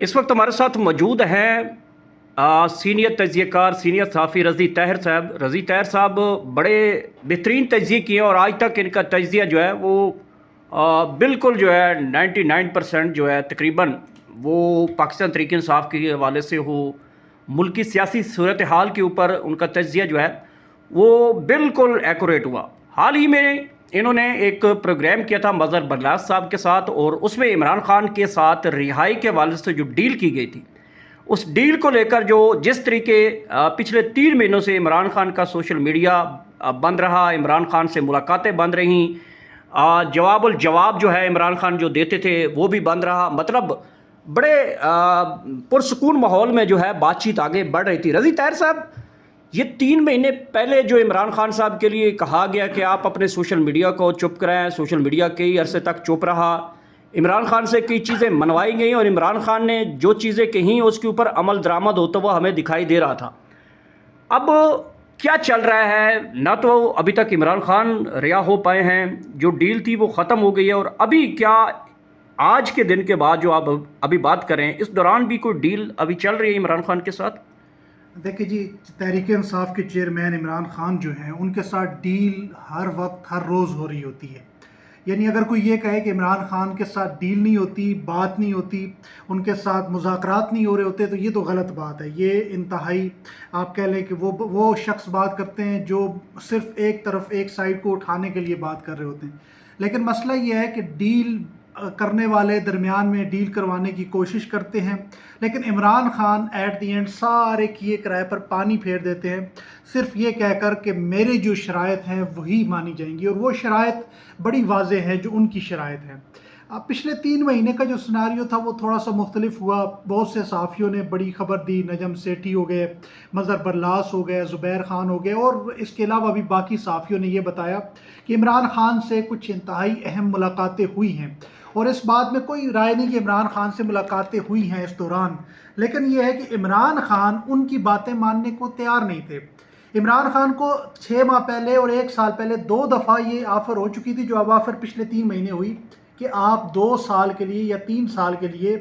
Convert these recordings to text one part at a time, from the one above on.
اس وقت ہمارے ساتھ موجود ہیں سینئر تجزیہ کار سینئر صحافی رضی طاہر صاحب. رضی طاہر صاحب بڑے بہترین تجزیے کیے ہیں اور آج تک ان کا تجزیہ جو ہے وہ بالکل جو ہے 99% جو ہے تقریباً وہ پاکستان تحریک انصاف کے حوالے سے ہو، ملکی سیاسی صورتحال کے اوپر ان کا تجزیہ جو ہے وہ بالکل ایکوریٹ ہوا. حال ہی میں انہوں نے ایک پروگرام کیا تھا مظہر برلاس صاحب کے ساتھ، اور اس میں عمران خان کے ساتھ رہائی کے حوالے سے جو ڈیل کی گئی تھی، اس ڈیل کو لے کر جو جس طریقے پچھلے 3 مہینوں سے عمران خان کا سوشل میڈیا بند رہا، عمران خان سے ملاقاتیں بند رہیں، جواب الجواب جو ہے عمران خان جو دیتے تھے وہ بھی بند رہا. مطلب بڑے پرسکون ماحول میں جو ہے بات چیت آگے بڑھ رہی تھی. رضی طاہر صاحب، یہ 3 مہینے پہلے جو عمران خان صاحب کے لیے کہا گیا کہ آپ اپنے سوشل میڈیا کو چپ کرائیں، سوشل میڈیا کئی عرصے تک چپ رہا، عمران خان سے کئی چیزیں منوائی گئیں اور عمران خان نے جو چیزیں کہیں اس کے اوپر عمل درآمد ہوتا ہوا ہمیں دکھائی دے رہا تھا. اب کیا چل رہا ہے؟ نہ تو ابھی تک عمران خان رہا ہو پائے ہیں، جو ڈیل تھی وہ ختم ہو گئی ہے، اور ابھی کیا آج کے دن کے بعد جو آپ ابھی بات کریں اس دوران بھی کوئی ڈیل ابھی چل رہی ہے عمران خان کے ساتھ؟ دیکھیں جی، تحریک انصاف کے چیئرمین عمران خان جو ہیں ان کے ساتھ ڈیل ہر وقت ہر روز ہو رہی ہوتی ہے. یعنی اگر کوئی یہ کہے کہ عمران خان کے ساتھ ڈیل نہیں ہوتی، بات نہیں ہوتی، ان کے ساتھ مذاکرات نہیں ہو رہے ہوتے، تو یہ تو غلط بات ہے. یہ انتہائی آپ کہہ لیں کہ وہ شخص بات کرتے ہیں جو صرف ایک طرف ایک سائڈ کو اٹھانے کے لیے بات کر رہے ہوتے ہیں. لیکن مسئلہ یہ ہے کہ ڈیل کرنے والے درمیان میں ڈیل کروانے کی کوشش کرتے ہیں، لیکن Imran Khan at the end سارے کیے کرائے پر پانی پھیر دیتے ہیں، صرف یہ کہہ کر کہ میرے جو شرائط ہیں وہی مانی جائیں گی، اور وہ شرائط بڑی واضح ہیں جو ان کی شرائط ہیں. اب پچھلے 3 مہینے کا جو سناریو تھا وہ تھوڑا سا مختلف ہوا. بہت سے صحافیوں نے بڑی خبر دی، نجم سیٹھی ہو گئے، مظہر برلاس ہو گئے، زبیر خان ہو گئے، اور اس کے علاوہ بھی باقی صحافیوں نے یہ بتایا کہ عمران خان سے کچھ انتہائی اہم ملاقاتیں ہوئی ہیں. اور اس بات میں کوئی رائے نہیں کہ عمران خان سے ملاقاتیں ہوئی ہیں اس دوران، لیکن یہ ہے کہ عمران خان ان کی باتیں ماننے کو تیار نہیں تھے. عمران خان کو 6 ماہ پہلے اور 1 سال پہلے 2 دفعہ یہ آفر ہو چکی تھی، جو اب آفر پچھلے 3 مہینے ہوئی کہ آپ 2 سال کے لیے یا 3 سال کے لیے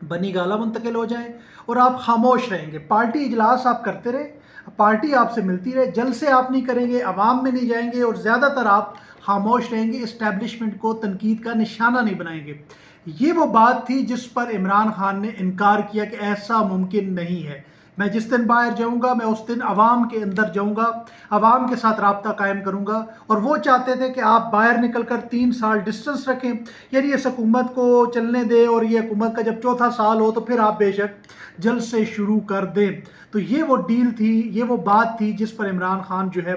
بنی گالہ منتقل ہو جائیں اور آپ خاموش رہیں گے. پارٹی اجلاس آپ کرتے رہے، پارٹی آپ سے ملتی رہے، جلسے آپ نہیں کریں گے، عوام میں نہیں جائیں گے، اور زیادہ تر آپ خاموش رہیں گے، اسٹیبلشمنٹ کو تنقید کا نشانہ نہیں بنائیں گے. یہ وہ بات تھی جس پر عمران خان نے انکار کیا کہ ایسا ممکن نہیں ہے. میں جس دن باہر جاؤں گا میں اس دن عوام کے اندر جاؤں گا، عوام کے ساتھ رابطہ قائم کروں گا. اور وہ چاہتے تھے کہ آپ باہر نکل کر 3 سال ڈسٹنس رکھیں، یعنی اس حکومت کو چلنے دیں، اور یہ حکومت کا جب 4تھا سال ہو تو پھر آپ بے شک جلد سے شروع کر دیں. تو یہ وہ ڈیل تھی، یہ وہ بات تھی جس پر عمران خان جو ہے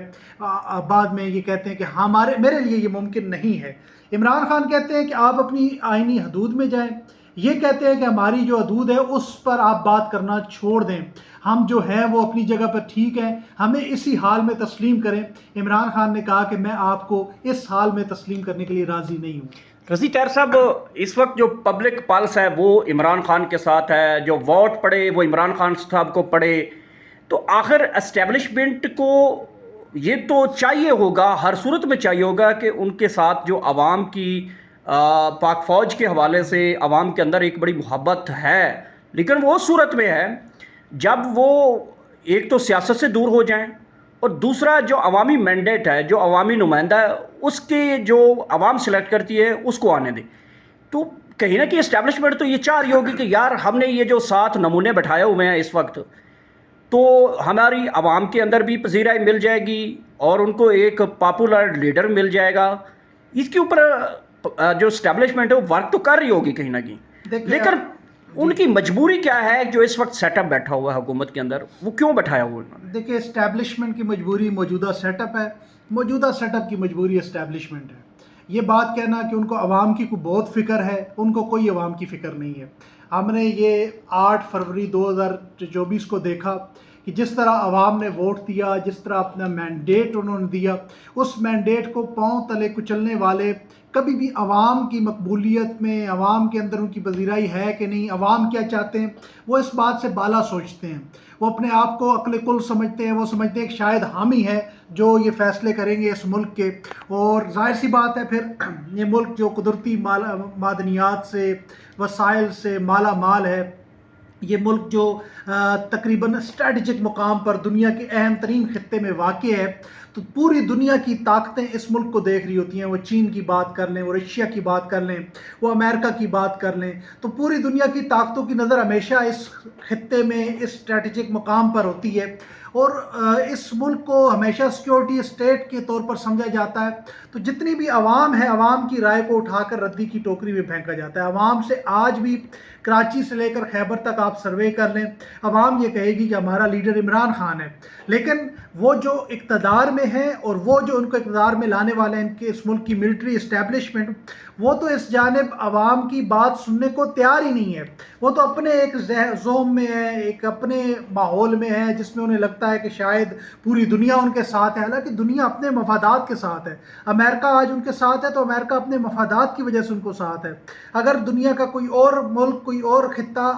بعد میں یہ کہتے ہیں کہ میرے لیے یہ ممکن نہیں ہے. عمران خان کہتے ہیں کہ آپ اپنی آئینی حدود میں جائیں، یہ کہتے ہیں کہ ہماری جو حدود ہے اس پر آپ بات کرنا چھوڑ دیں، ہم جو ہیں وہ اپنی جگہ پر ٹھیک ہیں، ہمیں اسی حال میں تسلیم کریں. عمران خان نے کہا کہ میں آپ کو اس حال میں تسلیم کرنے کے لیے راضی نہیں ہوں. رضی طاہر صاحب، اس وقت جو پبلک پلس ہے وہ عمران خان کے ساتھ ہے، جو ووٹ پڑے وہ عمران خان صاحب کو پڑے، تو آخر اسٹیبلشمنٹ کو یہ تو چاہیے ہوگا، ہر صورت میں چاہیے ہوگا کہ ان کے ساتھ جو عوام کی پاک فوج کے حوالے سے عوام کے اندر ایک بڑی محبت ہے، لیکن وہ صورت میں ہے جب وہ ایک تو سیاست سے دور ہو جائیں، اور دوسرا جو عوامی مینڈیٹ ہے، جو عوامی نمائندہ ہے، اس کے جو عوام سلیکٹ کرتی ہے اس کو آنے دیں. تو کہیں نہ کہیں اسٹیبلشمنٹ تو یہ چاہ رہی ہوگی کہ یار ہم نے یہ جو 7 نمونے بٹھائے ہوئے ہیں اس وقت، تو ہماری عوام کے اندر بھی پذیرائی مل جائے گی اور ان کو ایک پاپولر لیڈر مل جائے گا. اس کے اوپر جو اسٹیبلشمنٹ ہے وہ ورک تو کر رہی ہوگی کہیں نہ کہیں، لیکن ان کی مجبوری کیا ہے جو اس وقت سیٹ اپ بیٹھا ہوا ہے حکومت کے اندر، وہ کیوں بٹھایا ہوا ہے؟ دیکھیں، اسٹیبلشمنٹ کی مجبوری موجودہ سیٹ اپ ہے، موجودہ سیٹ اپ کی مجبوری اسٹیبلشمنٹ ہے. یہ بات کہنا کہ ان کو عوام کی کوئی بہت فکر ہے، ان کو کوئی عوام کی فکر نہیں ہے. ہم نے یہ 8 فروری 2024 کو دیکھا کہ جس طرح عوام نے ووٹ دیا، جس طرح اپنا مینڈیٹ انہوں نے دیا، اس مینڈیٹ کو پاؤں تلے کچلنے والے کبھی بھی عوام کی مقبولیت میں، عوام کے اندر ان کی پذیرائی ہے کہ نہیں، عوام کیا چاہتے ہیں، وہ اس بات سے بالا سوچتے ہیں. وہ اپنے آپ کو عقل کل سمجھتے ہیں. وہ سمجھتے ہیں کہ شاید ہم ہی ہیں جو یہ فیصلے کریں گے اس ملک کے. اور ظاہر سی بات ہے پھر یہ ملک جو قدرتی معدنیات سے، وسائل سے مالا مال ہے، یہ ملک جو تقریباً اسٹریٹجک مقام پر دنیا کے اہم ترین خطے میں واقع ہے، تو پوری دنیا کی طاقتیں اس ملک کو دیکھ رہی ہوتی ہیں. وہ چین کی بات کر لیں، وہ رشیا کی بات کر لیں، وہ امریکہ کی بات کر لیں، تو پوری دنیا کی طاقتوں کی نظر ہمیشہ اس خطے میں، اس اسٹریٹجک مقام پر ہوتی ہے. اور اس ملک کو ہمیشہ سیکیورٹی اسٹیٹ کے طور پر سمجھا جاتا ہے. تو جتنی بھی عوام ہے، عوام کی رائے کو اٹھا کر ردی کی ٹوکری میں پھینکا جاتا ہے. عوام سے آج بھی کراچی سے لے کر خیبر تک آپ سروے کر لیں، عوام یہ کہے گی کہ ہمارا لیڈر عمران خان ہے. لیکن وہ جو اقتدار میں ہیں اور وہ جو ان کو اقتدار میں لانے والے ہیں، ان کے اس ملک کی ملٹری اسٹیبلشمنٹ، وہ تو اس جانب عوام کی بات سننے کو تیار ہی نہیں ہے. وہ تو اپنے ایک زوم میں ہے، ایک اپنے ماحول میں ہے جس میں انہیں لگتا ہے کہ شاید پوری دنیا ان کے ساتھ ہے. حالانکہ دنیا اپنے مفادات کے ساتھ ہے. امریکہ آج ان کے ساتھ ہے تو امریکہ اپنے مفادات کی وجہ سے ان کو ساتھ ہے. اگر دنیا کا کوئی اور ملک، کوئی اور خطہ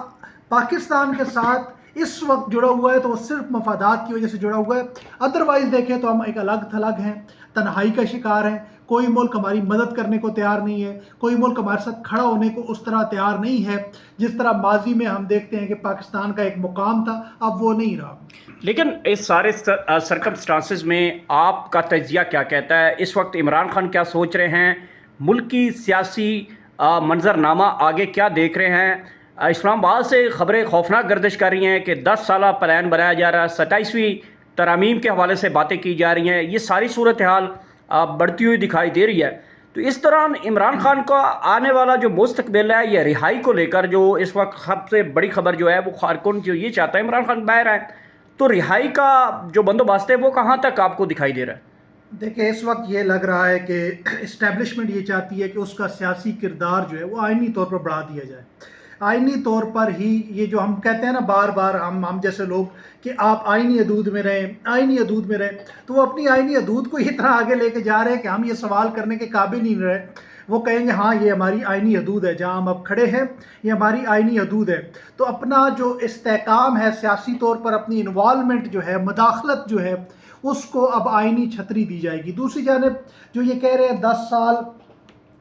پاکستان کے ساتھ اس وقت جڑا ہوا ہے تو وہ صرف مفادات کی وجہ سے جڑا ہوا ہے. ادروائز دیکھیں تو ہم ایک الگ تھلگ ہیں، تنہائی کا شکار ہیں. کوئی ملک ہماری مدد کرنے کو تیار نہیں ہے، کوئی ملک ہمارے ساتھ کھڑا ہونے کو اس طرح تیار نہیں ہے جس طرح ماضی میں ہم دیکھتے ہیں کہ پاکستان کا ایک مقام تھا، اب وہ نہیں رہا. لیکن اس سارے سرکمسٹانسز میں آپ کا تجزیہ کیا کہتا ہے؟ اس وقت عمران خان کیا سوچ رہے ہیں؟ ملک کی سیاسی منظرنامہ آگے کیا دیکھ رہے ہیں؟ اسلام آباد سے خبریں خوفناک گردش کر رہی ہیں کہ 10 سالہ پلان بنایا جا رہا ہے، 27ویں ترامیم کے حوالے سے باتیں کی جا رہی ہیں. یہ ساری صورتحال بڑھتی ہوئی دکھائی دے رہی ہے. تو اس دوران عمران خان کا آنے والا جو مستقبل ہے، یہ رہائی کو لے کر جو اس وقت سب سے بڑی خبر جو ہے وہ خارکن جو یہ چاہتا ہے عمران خان باہر آئے، تو رہائی کا جو بندوبست ہے وہ کہاں تک آپ کو دکھائی دے رہا ہے؟ دیکھیں اس وقت یہ لگ رہا ہے کہ اسٹیبلشمنٹ یہ چاہتی ہے کہ اس کا سیاسی کردار جو ہے وہ آئینی طور پر بڑھا دیا جائے. آئینی طور پر ہی یہ جو ہم کہتے ہیں نا بار بار ہم جیسے لوگ کہ آپ آئینی حدود میں رہیں، آئینی حدود میں رہیں، تو وہ اپنی آئینی حدود کو اتنا آگے لے کے جا رہے ہیں کہ ہم یہ سوال کرنے کے قابل نہیں رہے. وہ کہیں گے ہاں یہ ہماری آئینی حدود ہے، جہاں ہم اب کھڑے ہیں یہ ہماری آئینی حدود ہے. تو اپنا جو استحکام ہے سیاسی طور پر، اپنی انوالومنٹ جو ہے، مداخلت جو ہے، اس کو اب آئینی چھتری دی جائے گی. دوسری جانب جو یہ کہہ رہے ہیں 10 سال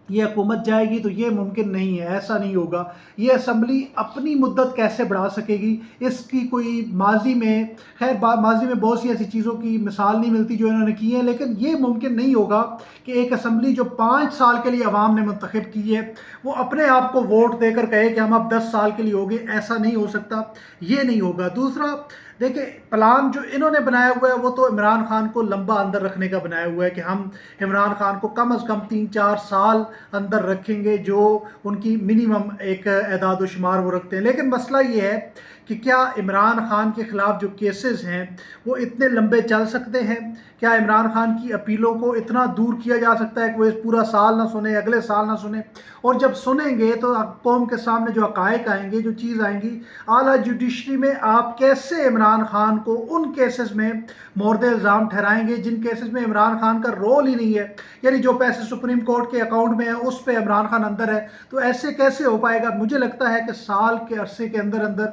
یہ حکومت جائے گی، تو یہ ممکن نہیں ہے، ایسا نہیں ہوگا. یہ اسمبلی اپنی مدت کیسے بڑھا سکے گی؟ اس کی کوئی ماضی میں، خیر ماضی میں بہت سی ایسی چیزوں کی مثال نہیں ملتی جو انہوں نے کی ہے، لیکن یہ ممکن نہیں ہوگا کہ ایک اسمبلی جو 5 سال کے لیے عوام نے منتخب کی ہے وہ اپنے آپ کو ووٹ دے کر کہے کہ ہم اب 10 سال کے لیے ہو گئے. ایسا نہیں ہو سکتا، یہ نہیں ہوگا. دوسرا دیکھیں پلان جو انہوں نے بنایا ہوا ہے وہ تو عمران خان کو لمبا اندر رکھنے کا بنایا ہوا ہے کہ ہم عمران خان کو کم از کم 3-4 سال اندر رکھیں گے، جو ان کی منیمم ایک اعداد و شمار وہ رکھتے ہیں. لیکن مسئلہ یہ ہے کہ کیا عمران خان کے خلاف جو کیسز ہیں وہ اتنے لمبے چل سکتے ہیں؟ کیا عمران خان کی اپیلوں کو اتنا دور کیا جا سکتا ہے کہ وہ اس پورا سال نہ سنیں، اگلے سال نہ سنیں؟ اور جب سنیں گے تو قوم کے سامنے جو حقائق آئیں گے، جو چیز آئیں گی، اعلیٰ جوڈیشری میں آپ کیسے عمران خان کو ان کیسز میں مورد الزام ٹھہرائیں گے جن کیسز میں عمران خان کا رول ہی نہیں ہے؟ یعنی جو پیسے سپریم کورٹ کے اکاؤنٹ میں ہیں اس پہ عمران خان اندر ہے. تو ایسے کیسے ہو پائے گا؟ مجھے لگتا ہے کہ سال کے عرصے کے اندر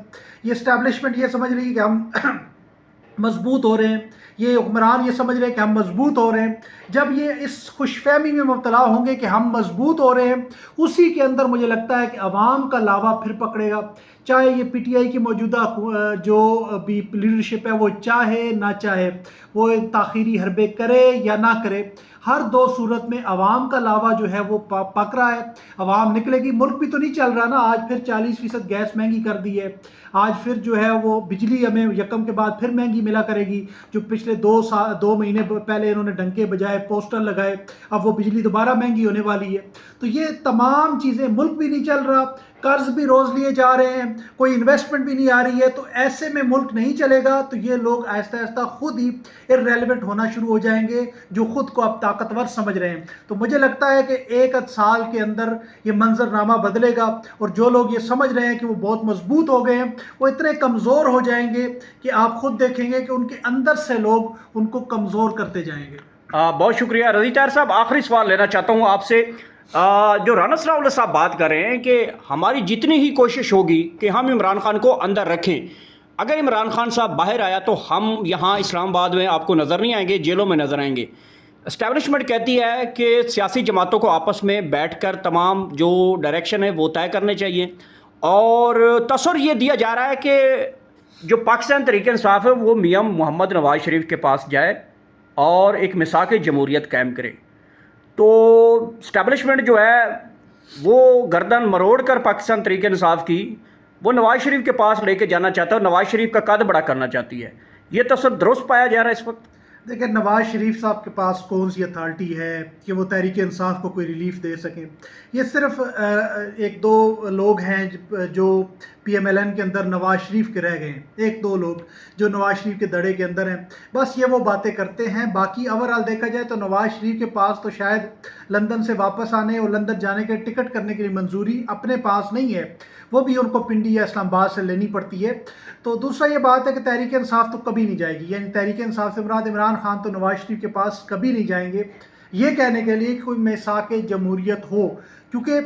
یہ اسٹیبلشمنٹ یہ سمجھ رہی ہے کہ ہم مضبوط ہو رہے ہیں، یہ حکمران یہ سمجھ رہے ہیں کہ ہم مضبوط ہو رہے ہیں. جب یہ اس خوش فہمی میں مبتلا ہوں گے کہ ہم مضبوط ہو رہے ہیں، اسی کے اندر مجھے لگتا ہے کہ عوام کا لاوا پھر پکڑے گا. چاہے یہ پی ٹی آئی کی موجودہ جو بھی لیڈرشپ ہے وہ چاہے نہ چاہے، وہ تاخیری حربے کرے یا نہ کرے، ہر دو صورت میں عوام کا لاوا جو ہے وہ پک رہا ہے. عوام نکلے گی. ملک بھی تو نہیں چل رہا نا. آج پھر 40% گیس مہنگی کر دی ہے. آج پھر جو ہے وہ بجلی ہمیں یکم کے بعد پھر مہنگی ملا کرے گی. جو پچھلے 2 مہینے پہلے انہوں نے ڈنکے بجائے پوسٹر لگائے، اب وہ بجلی دوبارہ مہنگی ہونے والی ہے. تو یہ تمام چیزیں، ملک بھی نہیں چل رہا، قرض بھی روز لیے جا رہے ہیں، کوئی انویسٹمنٹ بھی نہیں آ رہی ہے. تو ایسے میں ملک نہیں چلے گا. تو یہ لوگ آہستہ آہستہ خود ہی ارریلیونٹ ہونا شروع ہو جائیں گے جو خود کو اب طاقتور سمجھ رہے ہیں. تو مجھے لگتا ہے کہ 1 سال کے اندر یہ منظرنامہ بدلے گا، اور جو لوگ یہ سمجھ رہے ہیں کہ وہ بہت مضبوط ہو گئے ہیں وہ اتنے کمزور ہو جائیں گے کہ آپ خود دیکھیں گے کہ ان کے اندر سے لوگ ان کو کمزور کرتے جائیں گے. بہت شکریہ رضی طاہر صاحب. آخری سوال لینا چاہتا ہوں آپ سے. جو رانا ثناءاللہ صاحب بات کر رہے ہیں کہ ہماری جتنی ہی کوشش ہوگی کہ ہم عمران خان کو اندر رکھیں، اگر عمران خان صاحب باہر آیا تو ہم یہاں اسلام آباد میں آپ کو نظر نہیں آئیں گے، جیلوں میں نظر آئیں گے۔ اسٹیبلشمنٹ کہتی ہے کہ سیاسی جماعتوں کو آپس میں بیٹھ کر تمام جو ڈائریکشن ہے وہ طے کرنے چاہیے، اور تصور یہ دیا جا رہا ہے کہ جو پاکستان تحریک انصاف ہے وہ میاں محمد نواز شریف کے پاس جائے اور ایک میثاق جمہوریت قائم کرے۔ تو اسٹیبلشمنٹ جو ہے وہ گردن مروڑ کر پاکستان تحریک انصاف کی وہ نواز شریف کے پاس لے کے جانا چاہتا ہے اور نواز شریف کا قد بڑا کرنا چاہتی ہے۔ یہ تصور درست پایا جا رہا ہے اس وقت؟ دیکھیں، نواز شریف صاحب کے پاس کون سی اتھارٹی ہے کہ وہ تحریک انصاف کو کوئی ریلیف دے سکیں؟ یہ صرف ایک دو لوگ ہیں جو پی ایم ایل این کے اندر نواز شریف کے رہ گئے ہیں، ایک دو لوگ جو نواز شریف کے دڑے کے اندر ہیں، بس یہ وہ باتیں کرتے ہیں۔ باقی اوورآل دیکھا جائے تو نواز شریف کے پاس تو شاید لندن سے واپس آنے اور لندن جانے کے ٹکٹ کرنے کے لیے منظوری اپنے پاس نہیں ہے، وہ بھی ان کو پنڈی یا اسلام آباد سے لینی پڑتی ہے۔ تو دوسرا یہ بات ہے کہ تحریک انصاف تو کبھی نہیں جائے گی، یعنی تحریک انصاف سے مراد عمران خان تو نواز شریف کے پاس کبھی نہیں جائیں گے یہ کہنے کے لیے کہ کوئی میثاق جمہوریت ہو، کیونکہ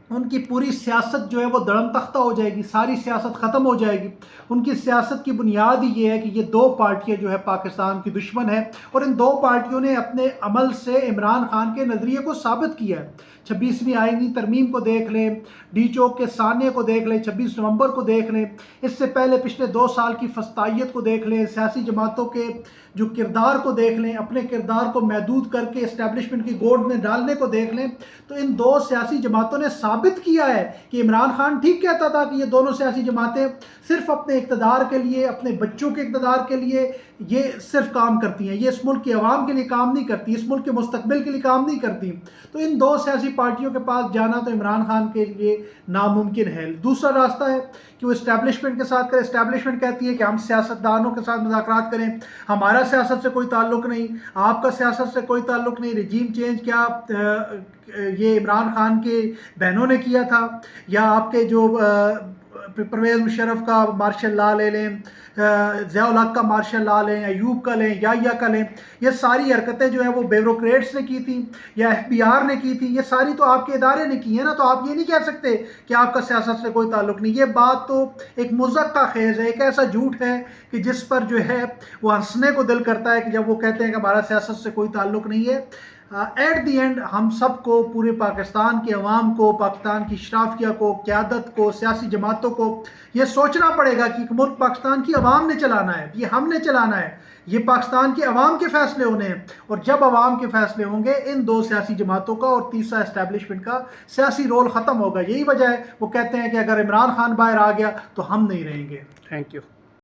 ان کی پوری سیاست جو ہے وہ دڑم تختہ ہو جائے گی، ساری سیاست ختم ہو جائے گی۔ ان کی سیاست کی بنیاد ہی یہ ہے کہ یہ دو پارٹیاں جو ہے پاکستان کی دشمن ہے، اور ان دو پارٹیوں نے اپنے عمل سے عمران خان کے نظریے کو ثابت کیا ہے۔ 26ویں آئینی ترمیم کو دیکھ لیں، ڈی چوک کے سانحے کو دیکھ لیں، 26 نومبر کو دیکھ لیں، اس سے پہلے پچھلے 2 سال کی فسطائیت کو دیکھ لیں، سیاسی جماعتوں کے جو کردار کو دیکھ لیں، اپنے کردار کو محدود کر کے اسٹیبلشمنٹ کی گود میں ڈالنے کو دیکھ لیں، تو ان دو سیاسی جماعتوں نے ثابت کیا ہے کہ عمران خان ٹھیک کہتا تھا کہ یہ دونوں سیاسی جماعتیں صرف اپنے اقتدار کے لیے، اپنے بچوں کے اقتدار کے لیے یہ صرف کام کرتی ہیں، یہ اس ملک کے عوام کے لیے کام نہیں کرتی، اس ملک کے مستقبل کے لیے کام نہیں کرتی۔ تو ان دو سیاسی پارٹیوں کے پاس جانا تو عمران خان کے لیے ناممکن ہے۔ دوسرا راستہ ہے کہ وہ اسٹیبلشمنٹ کے ساتھ کرے۔ اسٹیبلشمنٹ کہتی ہے کہ ہم سیاستدانوں کے ساتھ مذاکرات کریں، ہمارا سیاست سے کوئی تعلق نہیں، آپ کا سیاست سے کوئی تعلق نہیں، رجیم چینج کیا یہ عمران خان کے بہنوں نے کیا تھا، یا آپ کے جو پرویز مشرف کا مارشل لا لے لیں، ضیاء الحق کا مارشل لا لیں، ایوب کا لیں، یا کا لیں، یہ ساری حرکتیں جو ہیں وہ بیوروکریٹس نے کی تھیں یا ایف بی آر نے کی تھیں، یہ ساری تو آپ کے ادارے نے کی ہیں نا۔ تو آپ یہ نہیں کہہ سکتے کہ آپ کا سیاست سے کوئی تعلق نہیں۔ یہ بات تو ایک مذاق خیز ہے، ایک ایسا جھوٹ ہے کہ جس پر جو ہے وہ ہنسنے کو دل کرتا ہے کہ جب وہ کہتے ہیں کہ ہمارا سیاست سے کوئی تعلق نہیں ہے۔ ایٹ دی اینڈ ہم سب کو، پورے پاکستان کے عوام کو، پاکستان کی اشرافیہ کو، قیادت کو، سیاسی جماعتوں کو یہ سوچنا پڑے گا کہ ملک پاکستان کی عوام نے چلانا ہے، یہ ہم نے چلانا ہے، یہ پاکستان کے عوام کے فیصلے ہونے ہیں، اور جب عوام کے فیصلے ہوں گے ان دو سیاسی جماعتوں کا اور تیسرا اسٹیبلشمنٹ کا سیاسی رول ختم ہوگا۔ یہی وجہ ہے وہ کہتے ہیں کہ اگر عمران خان باہر آ گیا تو ہم نہیں رہیں گے۔ Thank you.